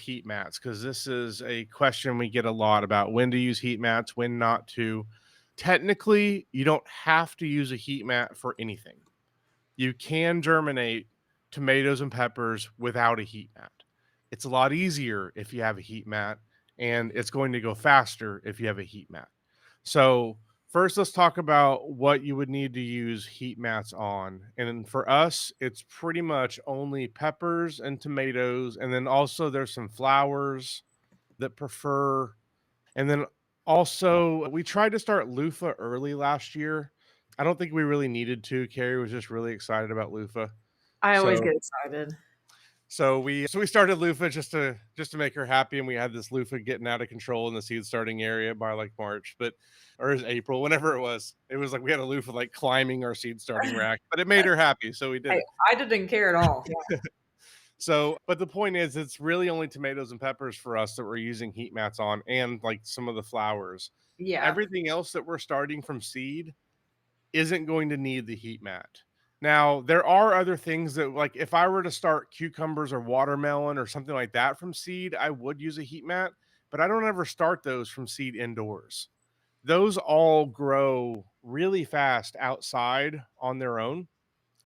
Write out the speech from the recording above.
heat mats, because this is a question we get a lot about when to use heat mats, when not to. Technically, you don't have to use a heat mat for anything. You can germinate tomatoes and peppers without a heat mat. It's a lot easier if you have a heat mat, and it's going to go faster if you have a heat mat. So, first, let's talk about what you would need to use heat mats on. And for us, it's pretty much only peppers and tomatoes. And then also, there's some flowers that prefer. And then also, we tried to start loofah early last year. I don't think we really needed to. Carrie was just really excited about loofah. I always So get excited. we started loofah just to make her happy, and we had this loofah getting out of control in the seed starting area by like March, but or it was April, whenever it was. It was like we had a loofah like climbing our seed starting rack, but it made her happy, so we did Hey, it. I didn't care at all. So, but the point is, it's really only tomatoes and peppers for us that we're using heat mats on, and like some of the flowers. Yeah. Everything else that we're starting from seed isn't going to need the heat mat. Now, there are other things that, like, if I were to start cucumbers or watermelon or something like that from seed, I would use a heat mat, but I don't ever start those from seed indoors. Those all grow really fast outside on their own.